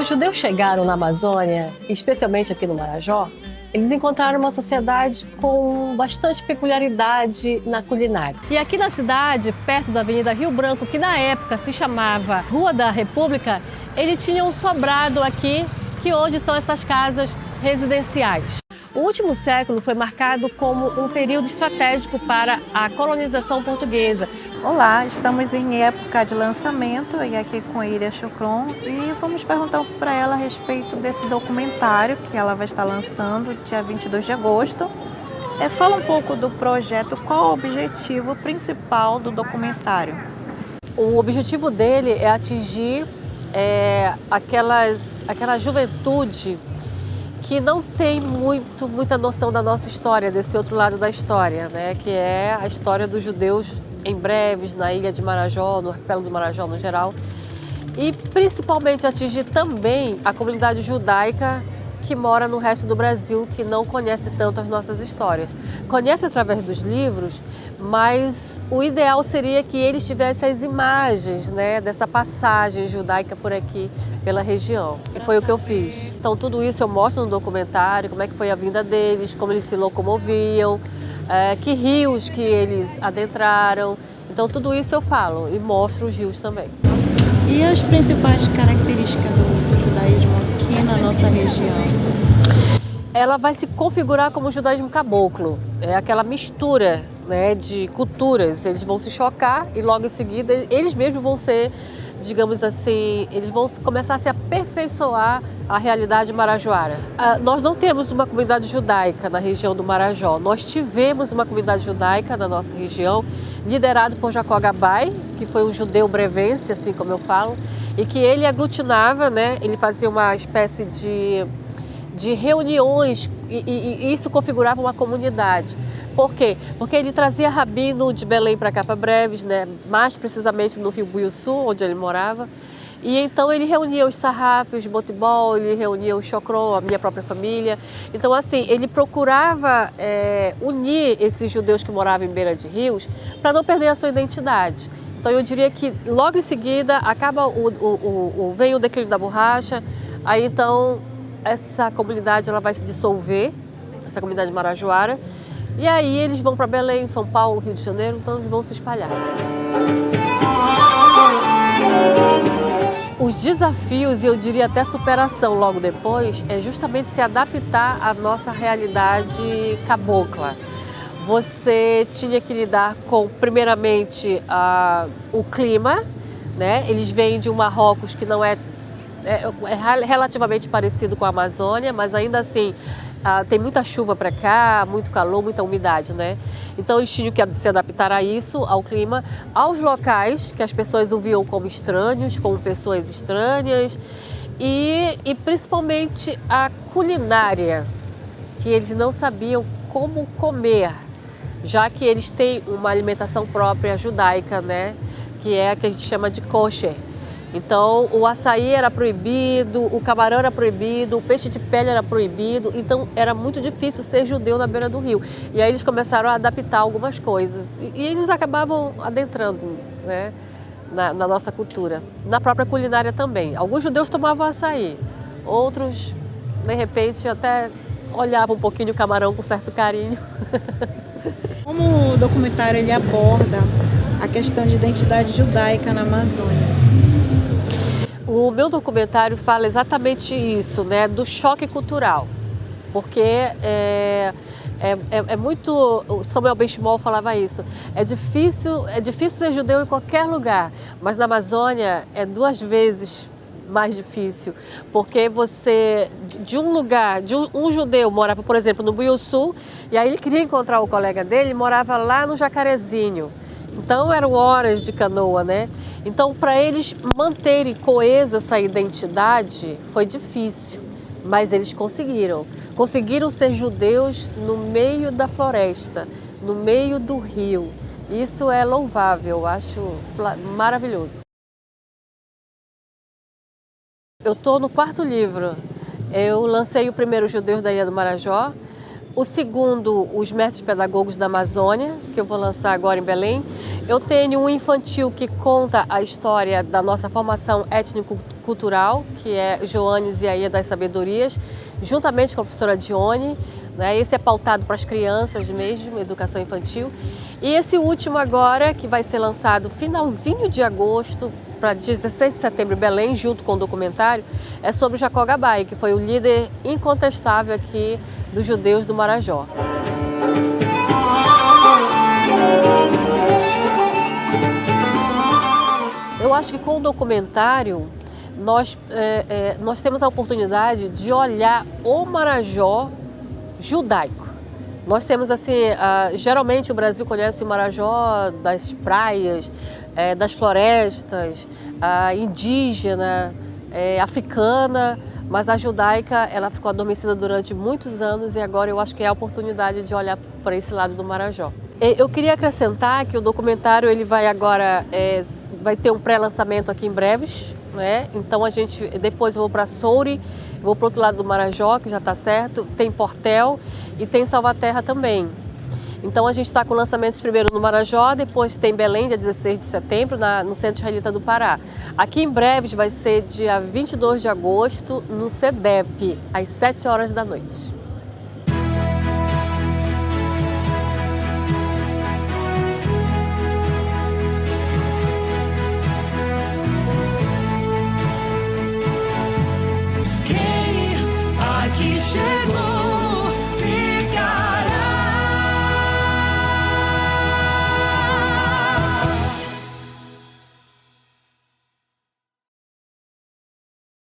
os judeus chegaram na Amazônia, especialmente aqui no Marajó, eles encontraram uma sociedade com bastante peculiaridade na culinária. E aqui na cidade, perto da Avenida Rio Branco, que na época se chamava Rua da República, ele tinha um sobrado aqui, que hoje são essas casas residenciais. O último século foi marcado como um período estratégico para a colonização portuguesa. Olá, estamos em época de lançamento e aqui com a Iria Chocron e vamos perguntar um pouco para ela a respeito desse documentário que ela vai estar lançando dia 22 de agosto. Fala um pouco do projeto, qual o objetivo principal do documentário? O objetivo dele é atingir aquela juventude que não tem muita noção da nossa história, desse outro lado da história, né? Que é a história dos judeus em Breves, na ilha de Marajó, no arquipélago do Marajó no geral, e principalmente atingir também a comunidade judaica que mora no resto do Brasil, que não conhece tanto as nossas histórias. Conhece através dos livros, mas o ideal seria que eles tivessem as imagens, né, dessa passagem judaica por aqui, pela região. E foi o que eu fiz. Então tudo isso eu mostro no documentário, como é que foi a vinda deles, como eles se locomoviam, que rios que eles adentraram. Então tudo isso eu falo e mostro os rios também. E as principais características do judaísmo aqui na nossa região? Ela vai se configurar como o judaísmo caboclo, é aquela mistura, né, de culturas. Eles vão se chocar e logo em seguida eles mesmos vão ser, digamos assim, eles vão começar a se aperfeiçoar à realidade marajoara. Nós não temos uma comunidade judaica na região do Marajó. Nós tivemos uma comunidade judaica na nossa região, liderado por Jacó Gabai, que foi um judeu brevense, assim como eu falo, e que ele aglutinava, né, ele fazia uma espécie de reuniões e isso configurava uma comunidade. Por quê? Porque ele trazia rabino de Belém para cá, para Breves, né? Mais precisamente no Rio Buiuçu, onde ele morava. E então ele reunia os sarrafos de Botibol, ele reunia o Chocron, a minha própria família. Então assim, ele procurava unir esses judeus que moravam em beira de rios para não perder a sua identidade. Então eu diria que logo em seguida vem o declínio da borracha, aí então essa comunidade ela vai se dissolver, essa comunidade marajoara, e aí eles vão para Belém, São Paulo, Rio de Janeiro, então eles vão se espalhar. Os desafios, e eu diria até superação logo depois, é justamente se adaptar à nossa realidade cabocla. Você tinha que lidar com, primeiramente, o clima, né? Eles vêm de um Marrocos que não é relativamente parecido com a Amazônia, mas ainda assim tem muita chuva para cá, muito calor, muita umidade, né? Então eles tinham que se adaptar a isso, ao clima, aos locais que as pessoas o viam como estranhos, como pessoas estranhas e principalmente a culinária, que eles não sabiam como comer, já que eles têm uma alimentação própria judaica, né? Que é a que a gente chama de kosher. Então, o açaí era proibido, o camarão era proibido, o peixe de pele era proibido, então era muito difícil ser judeu na beira do rio. E aí eles começaram a adaptar algumas coisas e eles acabavam adentrando, né, na nossa cultura, na própria culinária também. Alguns judeus tomavam açaí, outros, de repente, até olhavam um pouquinho o camarão com certo carinho. Como o documentário ele aborda a questão de identidade judaica na Amazônia? O meu documentário fala exatamente isso, né, do choque cultural, porque é muito, o Samuel Benchimol falava isso, é difícil ser judeu em qualquer lugar, mas na Amazônia é 2 vezes mais difícil, porque você, de um lugar, um judeu morava, por exemplo, no Buiuçu, e aí ele queria encontrar o colega dele, morava lá no Jacarezinho. Então eram horas de canoa, né? Então para eles manterem coeso essa identidade foi difícil, mas eles conseguiram. Conseguiram ser judeus no meio da floresta, no meio do rio. Isso é louvável, eu acho maravilhoso. Eu estou no 4º livro. Eu lancei o primeiro Judeus da Ilha do Marajó, O segundo, Os Mestres Pedagogos da Amazônia, que eu vou lançar agora em Belém. Eu tenho um infantil que conta a história da nossa formação étnico-cultural, que é Joanes e a Ilha das Sabedorias, juntamente com a professora Dione. Esse é pautado para as crianças mesmo, educação infantil. E esse último agora, que vai ser lançado finalzinho de agosto, para 16 de setembro em Belém, junto com o documentário, é sobre Jacó Gabai, que foi o líder incontestável aqui dos judeus do Marajó. Eu acho que com o documentário nós temos a oportunidade de olhar o Marajó judaico. Nós temos assim, geralmente o Brasil conhece o Marajó das praias, das florestas, indígena, africana, mas a judaica ela ficou adormecida durante muitos anos e agora eu acho que é a oportunidade de olhar para esse lado do Marajó. Eu queria acrescentar que o documentário ele vai agora vai ter um pré-lançamento aqui em breves, né? Então depois eu vou para Soure, vou para o outro lado do Marajó, que já está certo, tem Portel e tem Salvaterra também. Então a gente está com lançamentos primeiro no Marajó, depois tem Belém, dia 16 de setembro, no Centro Israelita do Pará. Aqui em breves vai ser dia 22 de agosto, no CEDEP, às 7 horas da noite. Aqui chegou.